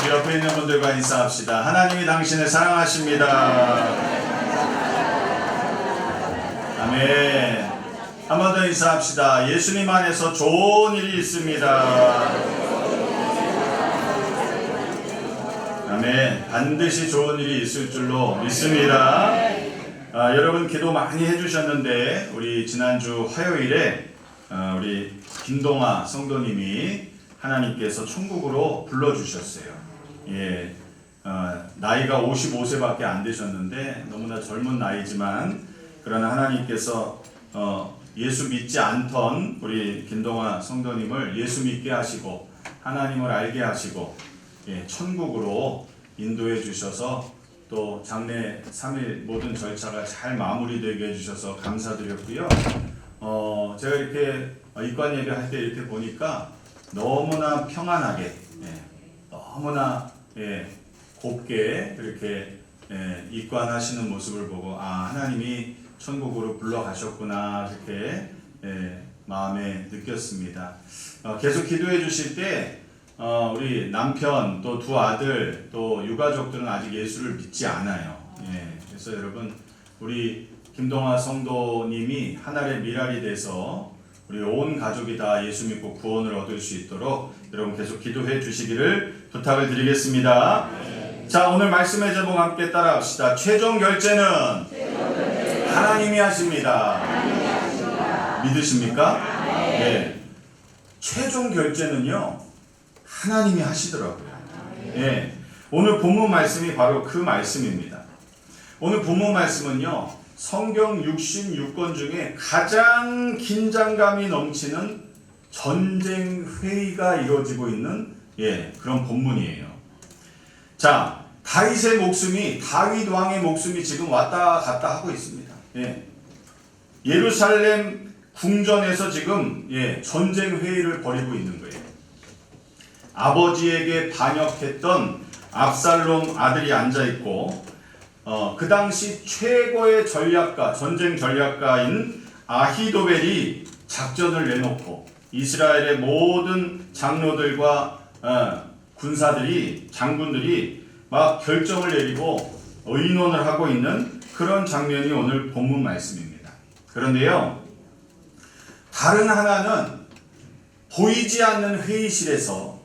옆에 있는 분들과 인사합시다. 하나님이 당신을 사랑하십니다. 아멘. 한 번 더 인사합시다. 예수님 안에서 좋은 일이 있습니다. 아멘. 반드시 좋은 일이 있을 줄로 믿습니다. 여러분 기도 많이 해주셨는데 우리 지난주 화요일에 우리 김동아 성도님이 하나님께서 천국으로 불러주셨어요. 예, 나이가 55세밖에 안 되셨는데 너무나 젊은 나이지만 그러나 하나님께서 예수 믿지 않던 우리 김동아 성도님을 예수 믿게 하시고 하나님을 알게 하시고 예, 천국으로 인도해 주셔서 또 장례 3일 모든 절차가 잘 마무리되게 해주셔서 감사드렸고요. 제가 이렇게 입관 예배할 때 이렇게 보니까 너무나 평안하게, 너무나 곱게 이렇게 입관하시는 모습을 보고 하나님이 천국으로 불러가셨구나 이렇게 마음에 느꼈습니다. 계속 기도해 주실 때 우리 남편 또 두 아들 또 유가족들은 아직 예수를 믿지 않아요. 그래서 여러분 우리 김동아 성도님이 하늘의 미랄이 돼서 우리 온 가족이 다 예수 믿고 구원을 얻을 수 있도록 여러분 계속 기도해 주시기를 부탁을 드리겠습니다. 자, 오늘 말씀의 제목 함께 따라합시다. 최종 결제는 하나님이 하십니다. 믿으십니까? 네. 최종 결제는요 하나님이 하시더라고요. 예. 오늘 본문 말씀이 바로 그 말씀입니다. 오늘 본문 말씀은요 성경 66권 중에 가장 긴장감이 넘치는 전쟁 회의가 이루어지고 있는 그런 본문이에요. 자, 다윗의 목숨이 다윗 왕의 목숨이 지금 왔다 갔다 하고 있습니다. 예루살렘 궁전에서 지금 전쟁 회의를 벌이고 있는 거예요. 아버지에게 반역했던 압살롬 아들이 앉아 있고 그 당시 최고의 전략가, 전쟁 전략가인 아히도벨이 작전을 내놓고 이스라엘의 모든 장로들과 군사들이, 장군들이 막 결정을 내리고 의논을 하고 있는 그런 장면이 오늘 본문 말씀입니다. 그런데요, 다른 하나는 보이지 않는 회의실에서,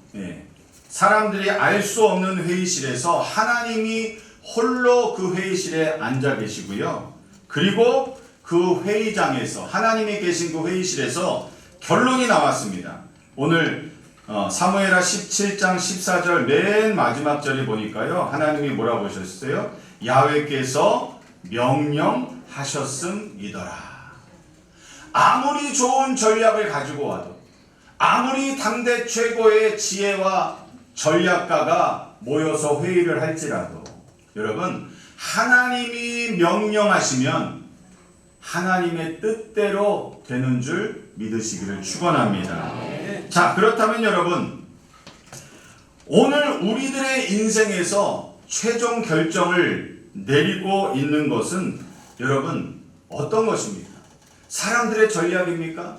사람들이 알 수 없는 회의실에서 하나님이 홀로 그 회의실에 앉아 계시고요. 그리고 그 회의장에서 하나님이 계신 그 회의실에서 결론이 나왔습니다. 오늘 사무엘하 17장 14절 맨 마지막 절에 보니까요. 하나님이 뭐라고 하셨어요? 야훼께서 명령하셨음이더라. 아무리 좋은 전략을 가지고 와도 아무리 당대 최고의 지혜와 전략가가 모여서 회의를 할지라도 여러분 하나님이 명령하시면 하나님의 뜻대로 되는 줄 믿으시기를 축원합니다. 자, 그렇다면 여러분 오늘 우리들의 인생에서 최종 결정을 내리고 있는 것은 여러분 어떤 것입니까? 사람들의 전략입니까?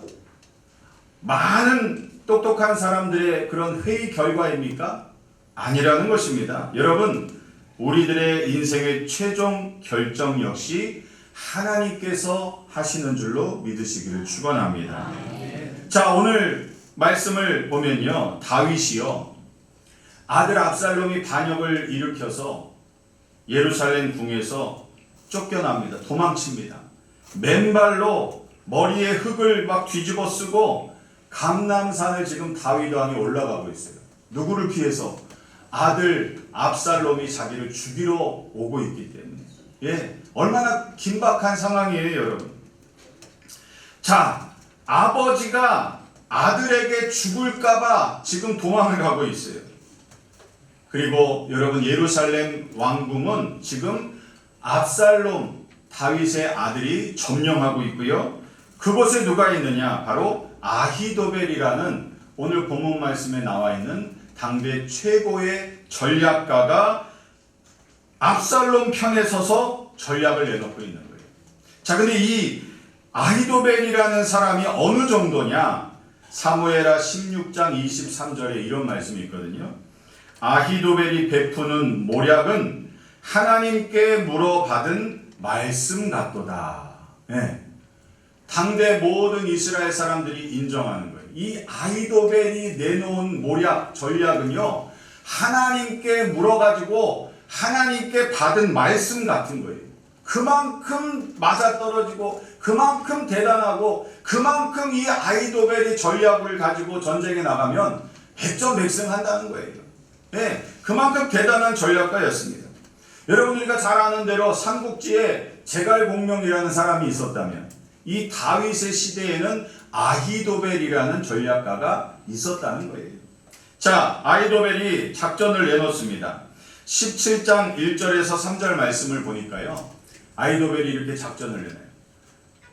많은 똑똑한 사람들의 그런 회의 결과입니까? 아니라는 것입니다. 여러분 우리들의 인생의 최종 결정 역시 하나님께서 하시는 줄로 믿으시기를 축원합니다. 자, 오늘 말씀을 보면요, 다윗이요 아들 압살롬이 반역을 일으켜서 예루살렘 궁에서 쫓겨납니다. 도망칩니다. 맨발로 머리에 흙을 막 뒤집어 쓰고 감람산을 지금 다윗 왕이 올라가고 있어요. 누구를 피해서? 아들 압살롬이 자기를 죽이러 오고 있기 때문에. 얼마나 긴박한 상황이에요, 여러분. 자, 아버지가 아들에게 죽을까봐 지금 도망을 가고 있어요. 그리고 여러분 예루살렘 왕궁은 지금 압살롬 다윗의 아들이 점령하고 있고요. 그곳에 누가 있느냐? 바로 아히도벨이라는 오늘 본문 말씀에 나와 있는 당대 최고의 전략가가 압살롬 편에 서서 전략을 내놓고 있는 거예요. 자, 근데 이 아히도벨이라는 사람이 어느 정도냐? 사무엘하 16장 23절에 이런 말씀이 있거든요. 아히도벨이 베푸는 모략은 하나님께 물어받은 말씀 같도다. 예. 당대 모든 이스라엘 사람들이 인정하는 거예요. 이 아히도벨이 내놓은 모략, 전략은요, 하나님께 물어가지고 하나님께 받은 말씀 같은 거예요. 그만큼 맞아떨어지고 그만큼 대단하고 그만큼 이 아히도벨이 전략을 가지고 전쟁에 나가면 백전백승한다는 거예요. 네, 그만큼 대단한 전략가였습니다. 여러분, 우리가 잘 아는 대로 삼국지에 제갈공명이라는 사람이 있었다면 이 다윗의 시대에는 아히도벨이라는 전략가가 있었다는 거예요. 자, 아히도벨이 작전을 내놓습니다. 17장 1절에서 3절 말씀을 보니까요, 아히도벨이 이렇게 작전을 내놔요.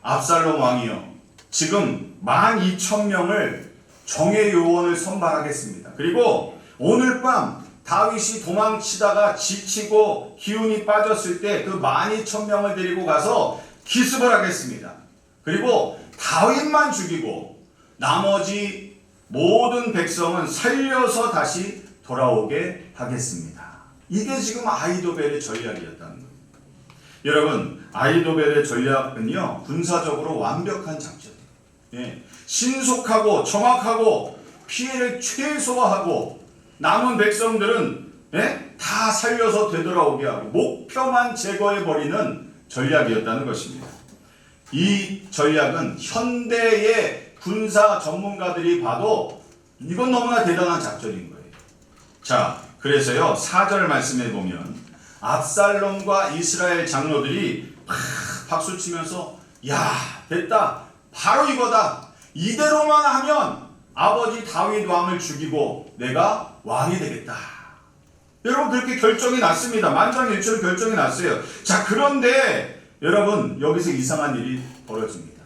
압살롬 왕이요, 지금 12,000명을 정예 요원을 선발하겠습니다. 그리고 오늘 밤 다윗이 도망치다가 지치고 기운이 빠졌을 때 그 12,000명을 데리고 가서 기습을 하겠습니다. 그리고 다윗만 죽이고 나머지 모든 백성은 살려서 다시 돌아오게 하겠습니다. 이게 지금 아히도벨의 전략이었다는 거예요. 여러분, 아히도벨의 전략은요, 군사적으로 완벽한 작전이에요. 예, 신속하고 정확하고 피해를 최소화하고 남은 백성들은 다 살려서 되돌아오게 하고 목표만 제거해버리는 전략이었다는 것입니다. 이 전략은 현대의 군사 전문가들이 봐도 이건 너무나 대단한 작전인 거예요. 자, 그래서요, 4절 말씀에 보면 압살롬과 이스라엘 장로들이 박수치면서 야, 됐다, 바로 이거다, 이대로만 하면 아버지 다윗 왕을 죽이고 내가 왕이 되겠다. 여러분, 그렇게 결정이 났습니다. 만장일치로 결정이 났어요. 자, 그런데 여러분, 여기서 이상한 일이 벌어집니다.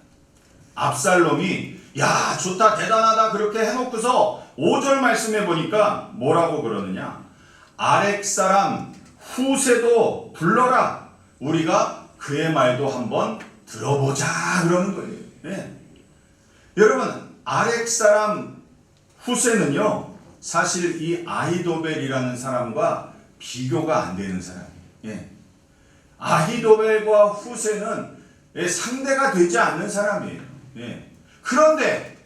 압살롬이 야, 좋다, 대단하다 그렇게 해놓고서 5절 말씀해 보니까 뭐라고 그러느냐, 아렉 사람 후세도 불러라, 우리가 그의 말도 한번 들어보자 그러는 거예요. 네. 여러분, 아렉 사람 후세는요, 사실 이 아히도벨이라는 사람과 비교가 안 되는 사람이에요. 예. 아히도벨과 후세는 상대가 되지 않는 사람이에요. 예. 그런데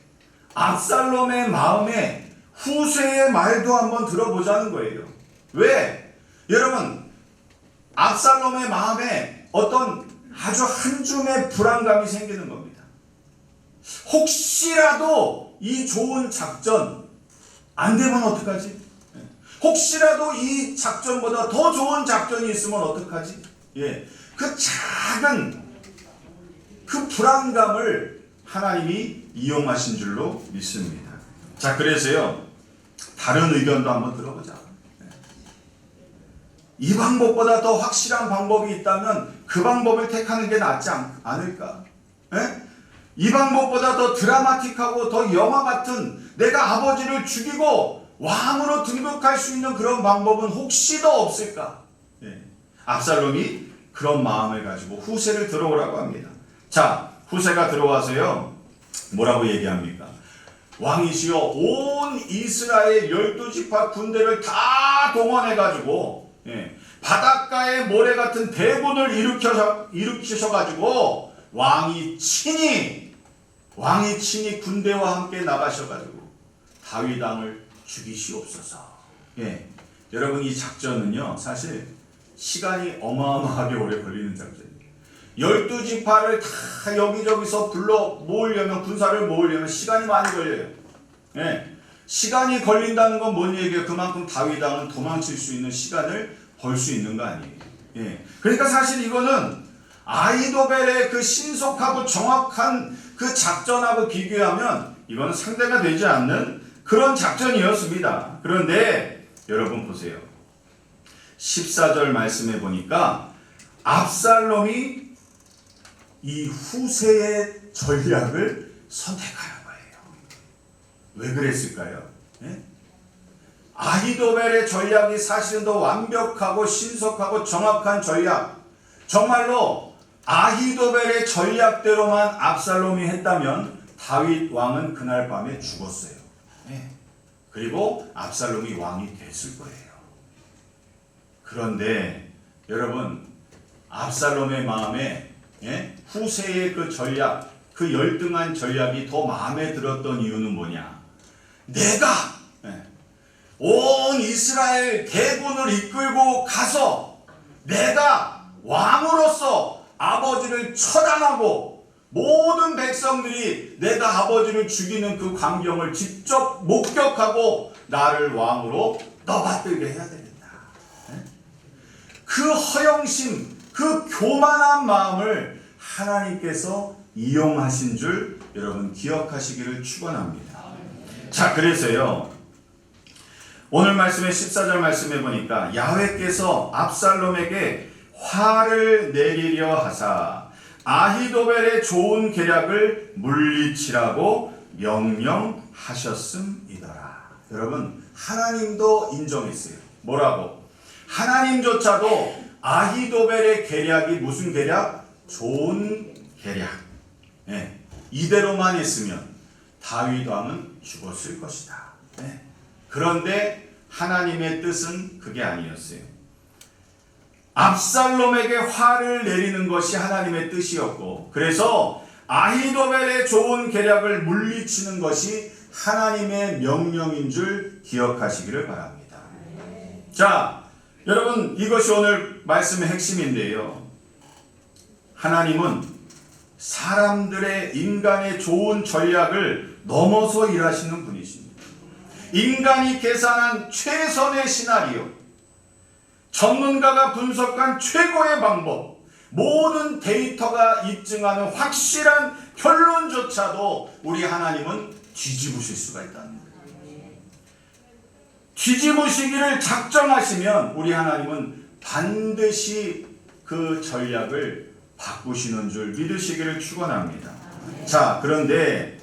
압살롬의 마음에 후세의 말도 한번 들어보자는 거예요. 왜? 여러분, 압살롬의 마음에 어떤 아주 한 줌의 불안감이 생기는 겁니다. 혹시라도 이 좋은 작전 안 되면 어떡하지? 혹시라도 이 작전보다 더 좋은 작전이 있으면 어떡하지? 예, 그 작은 그 불안감을 하나님이 이용하신 줄로 믿습니다. 자, 그래서요, 다른 의견도 한번 들어보자. 이 방법보다 더 확실한 방법이 있다면 그 방법을 택하는 게 낫지 않을까? 예? 이 방법보다 더 드라마틱하고 더 영화 같은, 내가 아버지를 죽이고 왕으로 등극할 수 있는 그런 방법은 혹시 더 없을까? 예. 압살롬이 그런 마음을 가지고 후세를 들어오라고 합니다. 자, 후세가 들어와서요, 뭐라고 얘기합니까? 왕이시여, 온 이스라엘 12지파 군대를 다 동원해가지고, 예, 바닷가에 모래 같은 대군을 일으키셔가지고 왕이 친히 군대와 함께 나가셔가지고 다윗 왕을 죽이시옵소서. 예, 여러분, 이 작전은요, 사실 시간이 어마어마하게 오래 걸리는 작전이에요. 12지파를 다 여기저기서 불러 모으려면, 군사를 모으려면 시간이 많이 걸려요. 예, 시간이 걸린다는 건 뭔 얘기예요? 그만큼 다윗 왕은 도망칠 수 있는 시간을 벌 수 있는 거 아니에요. 예, 그러니까 사실 이거는 아히도벨의 그 신속하고 정확한 그 작전하고 비교하면 이거는 상대가 되지 않는 그런 작전이었습니다. 그런데 여러분 보세요. 14절 말씀해 보니까 압살롬이 이 후세의 전략을 선택하는 거예요. 왜 그랬을까요? 예? 아히도벨의 전략이 사실은 더 완벽하고 신속하고 정확한 전략, 정말로 아히도벨의 전략대로만 압살롬이 했다면 다윗 왕은 그날 밤에 죽었어요. 네. 그리고 압살롬이 왕이 됐을 거예요. 그런데 여러분, 압살롬의 마음에 후세의 그 전략, 그 열등한 전략이 더 마음에 들었던 이유는 뭐냐? 내가 온 이스라엘 대군을 이끌고 가서 내가 왕으로서 아버지를 처단하고 모든 백성들이 내가 아버지를 죽이는 그 광경을 직접 목격하고 나를 왕으로 떠받들게 해야 되겠다. 그 허영심, 그 교만한 마음을 하나님께서 이용하신 줄 여러분 기억하시기를 축원합니다. 자, 그래서요, 오늘 말씀의 14절 말씀해 보니까 야훼께서 압살롬에게 화를 내리려 하사 아히도벨의 좋은 계략을 물리치라고 명령하셨음이더라. 여러분, 하나님도 인정했어요. 뭐라고? 하나님조차도 아히도벨의 계략이 무슨 계략? 좋은 계략. 이대로만 했으면 다윗 왕은 죽었을 것이다. 그런데 하나님의 뜻은 그게 아니었어요. 압살롬에게 화를 내리는 것이 하나님의 뜻이었고, 그래서 아히도벨의 좋은 계략을 물리치는 것이 하나님의 명령인 줄 기억하시기를 바랍니다. 자, 여러분, 이것이 오늘 말씀의 핵심인데요. 하나님은 사람들의 인간의 좋은 전략을 넘어서 일하시는 분이십니다. 인간이 계산한 최선의 시나리오, 전문가가 분석한 최고의 방법, 모든 데이터가 입증하는 확실한 결론조차도 우리 하나님은 뒤집으실 수가 있다는 거예요. 뒤집으시기를 작정하시면 우리 하나님은 반드시 그 전략을 바꾸시는 줄 믿으시기를 축원합니다. 자, 그런데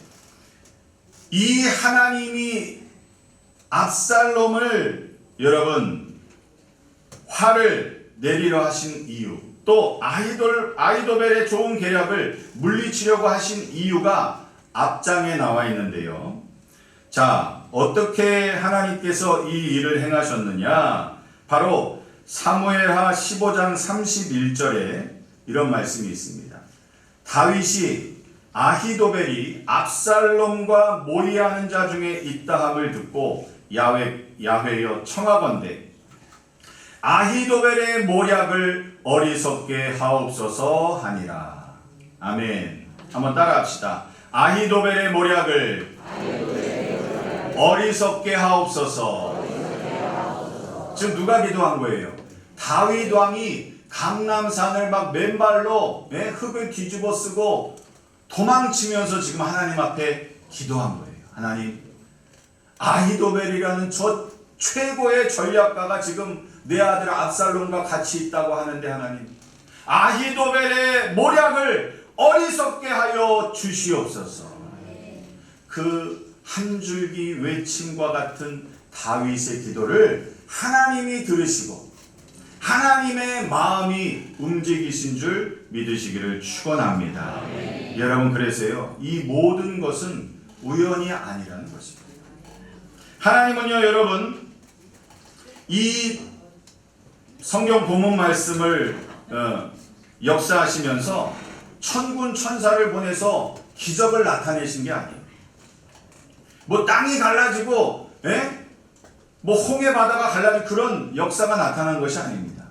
이 하나님이 압살롬을 여러분 화를 내리려 하신 이유, 또 아히도벨의 좋은 계략을 물리치려고 하신 이유가 앞장에 나와 있는데요. 자, 어떻게 하나님께서 이 일을 행하셨느냐? 바로 사무엘하 15장 31절에 이런 말씀이 있습니다. 다윗이 아히도벨이 압살롬과 모의하는 자 중에 있다함을 듣고 야훼여 청하건대 아히도벨의 모략을 어리석게 하옵소서 하니라. 아멘. 한번 따라합시다. 아히도벨의 모략을 어리석게 하옵소서. 지금 누가 기도한 거예요? 다윗 왕이 감람산을 막 맨발로 흙을 뒤집어 쓰고 도망치면서 지금 하나님 앞에 기도한 거예요. 하나님, 아히도벨이라는 저 최고의 전략가가 지금 내 아들 압살롬과 같이 있다고 하는데 하나님, 아히도벨의 모략을 어리석게 하여 주시옵소서. 그 한 줄기 외침과 같은 다윗의 기도를 하나님이 들으시고 하나님의 마음이 움직이신 줄 믿으시기를 축원합니다. 여러분, 그래서요, 이 모든 것은 우연이 아니라는 것입니다. 하나님은요, 여러분, 이 성경 본문 말씀을 역사하시면서 천군 천사를 보내서 기적을 나타내신 게 아니에요. 뭐 땅이 갈라지고 뭐 홍해 바다가 갈라지고 그런 역사가 나타난 것이 아닙니다.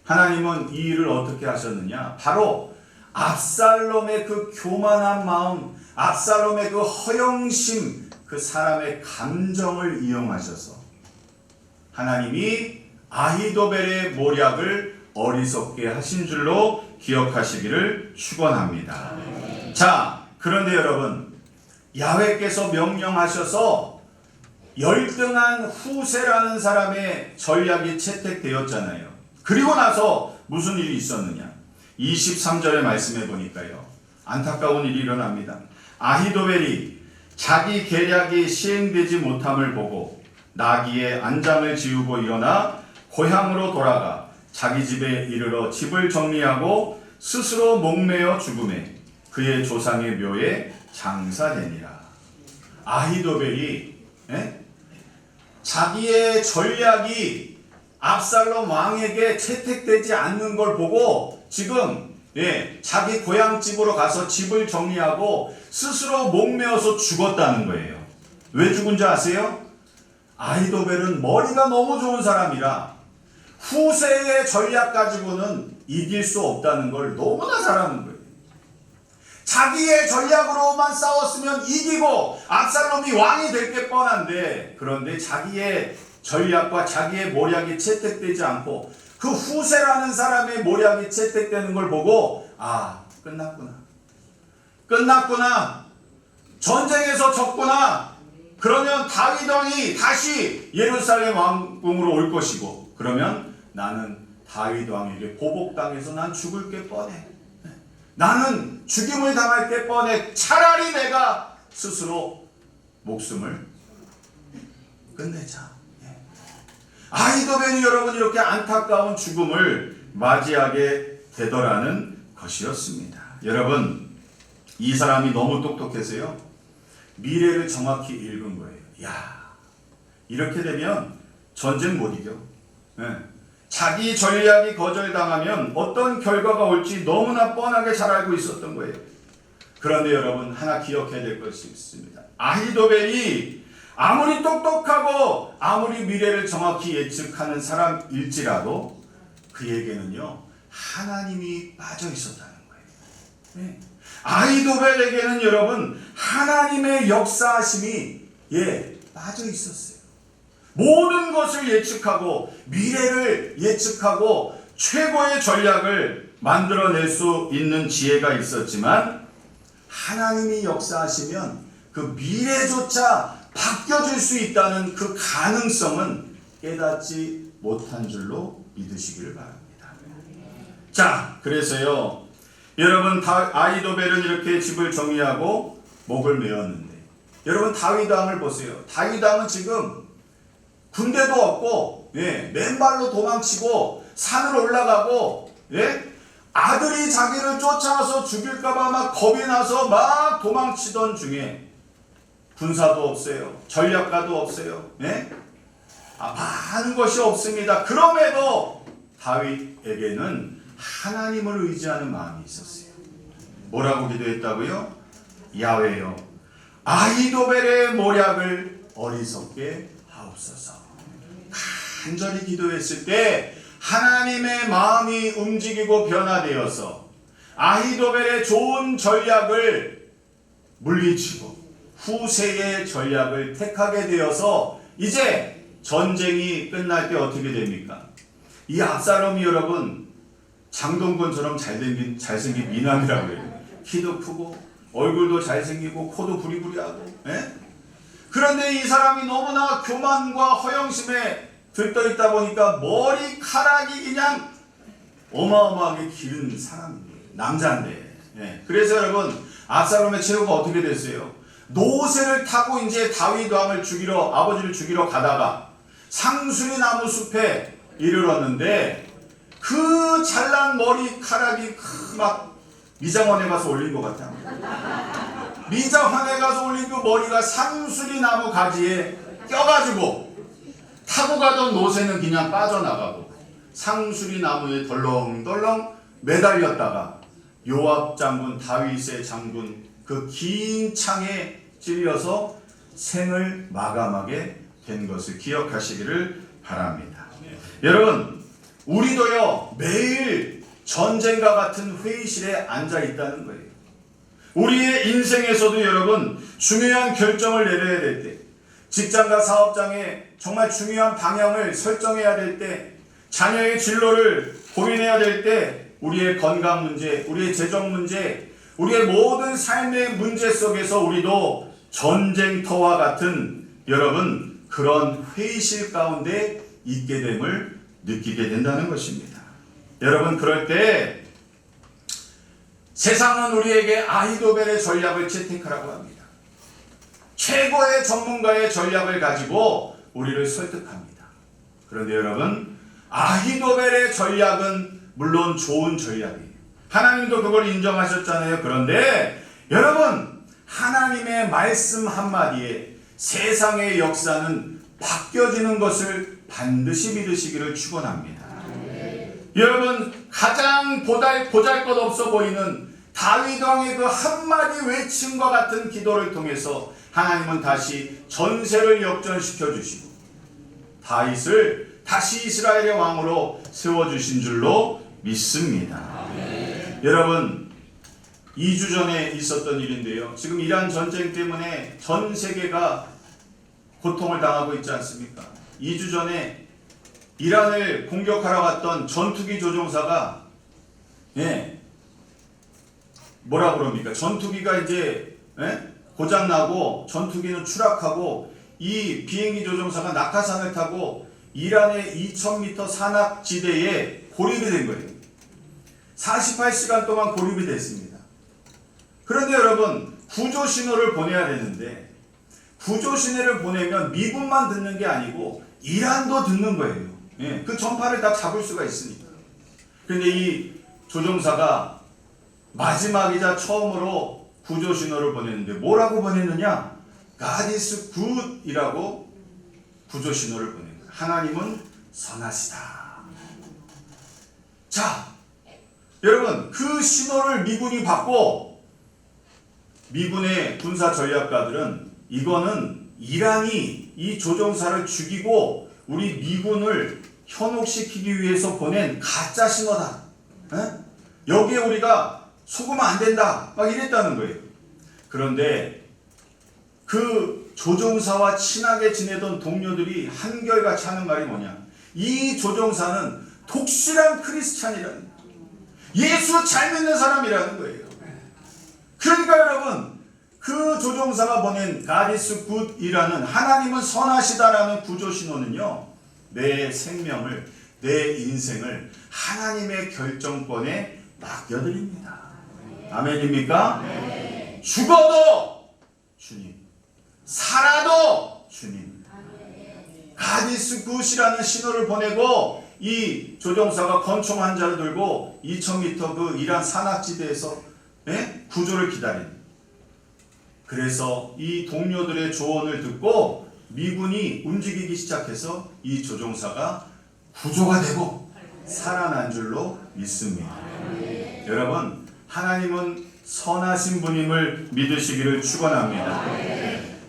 하나님은 이 일을 어떻게 하셨느냐? 바로 압살롬의 그 교만한 마음, 압살롬의 그 허영심, 그 사람의 감정을 이용하셔서 하나님이 아히도벨의 모략을 어리석게 하신 줄로 기억하시기를 축원합니다. 자, 그런데 여러분, 야훼께서 명령하셔서 열등한 후세라는 사람의 전략이 채택되었잖아요. 그리고 나서 무슨 일이 있었느냐? 23절의 말씀해 보니까요, 안타까운 일이 일어납니다. 아히도벨이 자기 계략이 시행되지 못함을 보고 나귀의 안장을 지우고 일어나 고향으로 돌아가 자기 집에 이르러 집을 정리하고 스스로 목매어 죽음에 그의 조상의 묘에 장사되니라. 아히도벨이 자기의 전략이 압살롬 왕에게 채택되지 않는 걸 보고 지금 자기 고향 집으로 가서 집을 정리하고 스스로 목매어서 죽었다는 거예요. 왜 죽은지 아세요? 아히도벨은 머리가 너무 좋은 사람이라 후세의 전략 가지고는 이길 수 없다는 걸 너무나 잘 아는 거예요. 자기의 전략으로만 싸웠으면 이기고 압살롬이 왕이 될 게 뻔한데, 그런데 자기의 전략과 자기의 모략이 채택되지 않고 그 후세라는 사람의 모략이 채택되는 걸 보고 끝났구나, 전쟁에서 졌구나, 그러면 다윗 왕이 다시 예루살렘 왕궁으로 올 것이고, 그러면 나는 다윗 왕에게 보복당해서 난 죽을 게 뻔해, 나는 죽임을 당할 게 뻔해, 차라리 내가 스스로 목숨을 끝내자. 아히도벨이 여러분 이렇게 안타까운 죽음을 맞이하게 되더라는 것이었습니다. 여러분, 이 사람이 너무 똑똑해서요, 미래를 정확히 읽은 거예요. 이렇게 되면 전쟁 못 이겨. 자기 전략이 거절당하면 어떤 결과가 올지 너무나 뻔하게 잘 알고 있었던 거예요. 그런데 여러분, 하나 기억해야 될 것이 있습니다. 아히도벨이 아무리 똑똑하고 아무리 미래를 정확히 예측하는 사람일지라도 그에게는요, 하나님이 빠져 있었다는 거예요. 아히도벨에게는 여러분, 하나님의 역사하심이 빠져 있었어요. 모든 것을 예측하고 미래를 예측하고 최고의 전략을 만들어낼 수 있는 지혜가 있었지만, 하나님이 역사하시면 그 미래조차 바뀌어질 수 있다는 그 가능성은 깨닫지 못한 줄로 믿으시기를 바랍니다. 자, 그래서요, 여러분, 아히도벨은 이렇게 집을 정리하고 목을 메었는데, 여러분 다윗 왕을 보세요. 다윗 왕은 지금 군대도 없고 맨발로 도망치고 산을 올라가고 아들이 자기를 쫓아와서 죽일까봐 막 겁이 나서 막 도망치던 중에, 군사도 없어요, 전략가도 없어요, 많은 것이 없습니다. 그럼에도 다윗에게는 하나님을 의지하는 마음이 있었어요. 뭐라고 기도했다고요? 야훼여, 아히도벨의 모략을 어리석게 하옵소서. 간절히 기도했을 때 하나님의 마음이 움직이고 변화되어서 아히도벨의 좋은 전략을 물리치고 후세의 전략을 택하게 되어서 이제 전쟁이 끝날 때 어떻게 됩니까? 이 압살롬이 여러분 장동건처럼 잘생긴 미남이라고 해요. 키도 크고 얼굴도 잘생기고 코도 부리부리하고. 그런데 이 사람이 너무나 교만과 허영심에 들떠있다 보니까 머리카락이 그냥 어마어마하게 기른 사람이에요. 남자인데. 그래서 여러분, 압살롬의 최후가 어떻게 됐어요? 노새를 타고 이제 다윗 왕을 죽이러, 아버지를 죽이러 가다가 상수리 나무 숲에 이르렀는데, 그 잘난 머리카락이 막 미장원에 가서 올린 것 같아. 미장원에 가서 올린 그 머리가 상수리 나무 가지에 껴가지고 타고 가던 노새는 그냥 빠져나가고 상수리 나무에 덜렁덜렁 매달렸다가 요압 장군, 다윗의 장군 그 긴 창에 찔려서 생을 마감하게 된 것을 기억하시기를 바랍니다. 여러분, 우리도요 매일 전쟁과 같은 회의실에 앉아 있다는 거예요. 우리의 인생에서도 여러분 중요한 결정을 내려야 될 때, 직장과 사업장에 정말 중요한 방향을 설정해야 될 때, 자녀의 진로를 고민해야 될 때, 우리의 건강 문제, 우리의 재정 문제, 우리의 모든 삶의 문제 속에서 우리도 전쟁터와 같은 여러분 그런 회의실 가운데 있게 됨을 느끼게 된다는 것입니다. 여러분, 그럴 때 세상은 우리에게 아히도벨의 전략을 채택하라고 합니다. 최고의 전문가의 전략을 가지고 우리를 설득합니다. 그런데 여러분, 아히도벨의 전략은 물론 좋은 전략이에요. 하나님도 그걸 인정하셨잖아요. 그런데 여러분, 하나님의 말씀 한마디에 세상의 역사는 바뀌어지는 것을 반드시 믿으시기를 축원합니다. 여러분, 가장 보잘것없어 보이는 다윗 왕의 그 한마디 외침과 같은 기도를 통해서 하나님은 다시 전세를 역전시켜 주시고 다윗을 다시 이스라엘의 왕으로 세워주신 줄로 믿습니다. 여러분, 2주 전에 있었던 일인데요. 지금 이란 전쟁 때문에 전 세계가 고통을 당하고 있지 않습니까? 2주 전에 이란을 공격하러 갔던 전투기 조종사가 뭐라 그럽니까? 전투기가 이제 고장나고 전투기는 추락하고 이 비행기 조종사가 낙하산을 타고 이란의 2000m 산악지대에 고립이 된 거예요. 48시간 동안 고립이 됐습니다. 그런데 여러분, 구조 신호를 보내야 되는데 구조 신호를 보내면 미군만 듣는 게 아니고 이란도 듣는 거예요. 그 전파를 다 잡을 수가 있으니까. 그런데 이 조종사가 마지막이자 처음으로 구조 신호를 보냈는데 뭐라고 보냈느냐? God is good이라고 구조 신호를 보낸 거예요. 하나님은 선하시다. 자, 여러분, 그 신호를 미군이 받고 미군의 군사 전략가들은 이거는 이란이 이 조종사를 죽이고 우리 미군을 현혹시키기 위해서 보낸 가짜 신호다. 여기에 우리가 속으면 안 된다. 막 이랬다는 거예요. 그런데 그 조종사와 친하게 지내던 동료들이 한결같이 하는 말이 뭐냐? 이 조종사는 독실한 크리스찬이라는 거예요. 예수 잘 믿는 사람이라는 거예요. 그러니까 여러분, 그 조종사가 보낸 God is good이라는 하나님은 선하시다라는 구조 신호는요, 내 생명을, 내 인생을 하나님의 결정권에 맡겨드립니다. 아멘입니까? 네. 죽어도 주님, 살아도 주님. God is good이라는 신호를 보내고 이 조종사가 권총 한 자를 들고 2000m 그 이란 산악지대에서 구조를 기다린. 그래서 이 동료들의 조언을 듣고 미군이 움직이기 시작해서 이 조종사가 구조가 되고 살아난 줄로 믿습니다. 여러분, 하나님은 선하신 분임을 믿으시기를 축원합니다.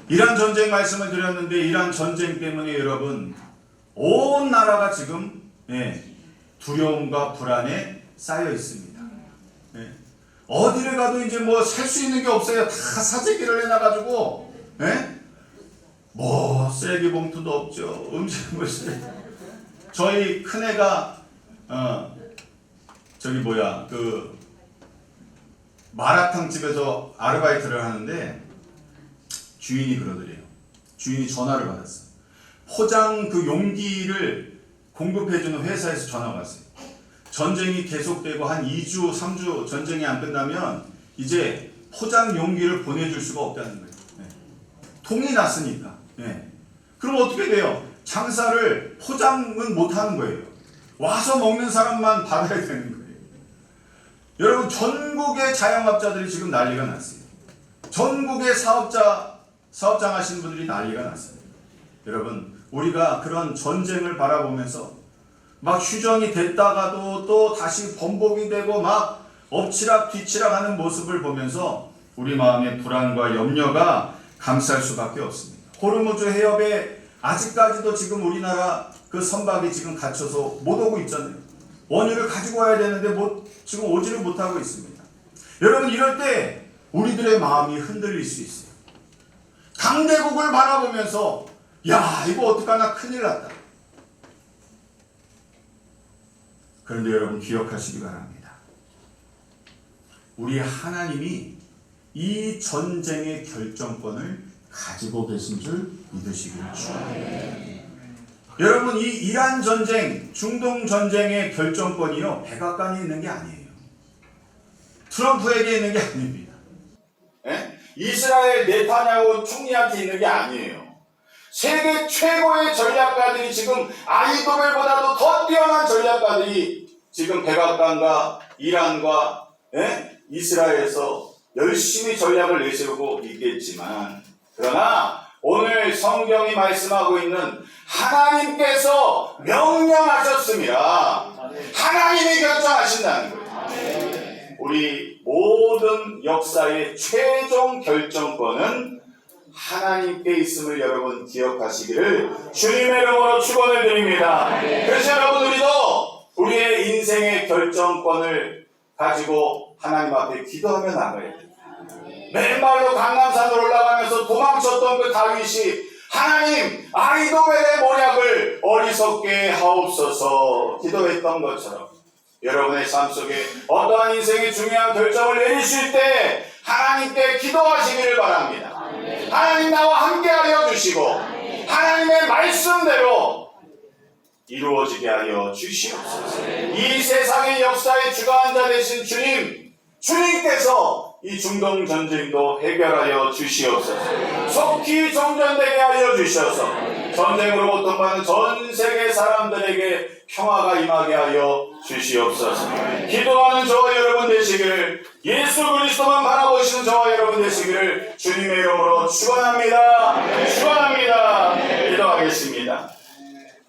이란 전쟁 말씀을 드렸는데 이란 전쟁 때문에 여러분 온 나라가 지금 두려움과 불안에 쌓여 있습니다. 어디를 가도 이제 뭐 살 수 있는 게 없어요. 다 사재기를 해놔가지고 뭐 쓰레기 봉투도 없죠. 음식물 쓰레기. 저희 큰애가 그 마라탕 집에서 아르바이트를 하는데 주인이 그러더래요. 주인이 전화를 받았어요. 포장 그 용기를 공급해주는 회사에서 전화가 왔어요. 전쟁이 계속되고 한 2주, 3주 전쟁이 안 끝나면 이제 포장 용기를 보내줄 수가 없다는 거예요. 통이 났으니까. 그럼 어떻게 돼요? 장사를 포장은 못하는 거예요. 와서 먹는 사람만 받아야 되는 거예요. 여러분, 전국의 자영업자들이 지금 난리가 났어요. 전국의 사업장 하시는 분들이 난리가 났어요. 여러분, 우리가 그런 전쟁을 바라보면서 막 휴전이 됐다가도 또 다시 번복이 되고 막 엎치락 뒤치락 하는 모습을 보면서 우리 마음의 불안과 염려가 감쌀 수밖에 없습니다. 호르무즈 해협에 아직까지도 지금 우리나라 그 선박이 지금 갇혀서 못 오고 있잖아요. 원유를 가지고 와야 되는데 지금 오지를 못하고 있습니다. 여러분, 이럴 때 우리들의 마음이 흔들릴 수 있어요. 강대국을 바라보면서 야, 이거 어떡하나, 큰일 났다. 그런데 여러분, 기억하시기 바랍니다. 우리 하나님이 이 전쟁의 결정권을 가지고 계신 줄 믿으시기를 축원합니다. 여러분, 이 이란 전쟁, 중동 전쟁의 결정권이요, 백악관에 있는 게 아니에요. 트럼프에게 있는 게 아닙니다. 이스라엘 네타냐후 총리한테 있는 게 아니에요. 세계 최고의 전략가들이 지금 아이도벨보다도 더 뛰어난 전략가들이 지금 백악관과 이란과 이스라엘에서 열심히 전략을 내세우고 있겠지만, 그러나 오늘 성경이 말씀하고 있는 하나님께서 명령하셨습니다. 하나님이 결정하신다는 거예요. 우리 모든 역사의 최종 결정권은 하나님께 있음을 여러분 기억하시기를 주님의 이름으로 축원을 드립니다. 그래서 여러분 우리도 우리의 인생의 결정권을 가지고 하나님 앞에 기도하며 나가야 됩니다. 맨발로 강남산을 올라가면서 도망쳤던 그 다윗이 하나님 아히도벨의 모략을 어리석게 하옵소서 기도했던 것처럼 여러분의 삶 속에 어떠한 인생의 중요한 결정을 내리실 때 하나님께 기도하시기를 바랍니다. 하나님 나와 함께 하여 주시고 하나님의 말씀대로 이루어지게 하여 주시옵소서. 이 세상의 역사의 주관자 되신 주님께서 이 중동 전쟁도 해결하여 주시옵소서. 속히 정전되게 하여 주셔서 전쟁으로 고통받는 전 세계 사람들에게 평화가 임하게 하여 주시옵소서. 기도하는 저와 여러분 되시기를, 예수 그리스도만 바라보시는 저와 여러분 되시기를 주님의 이름으로 축원합니다. 축원합니다. 기도하겠습니다.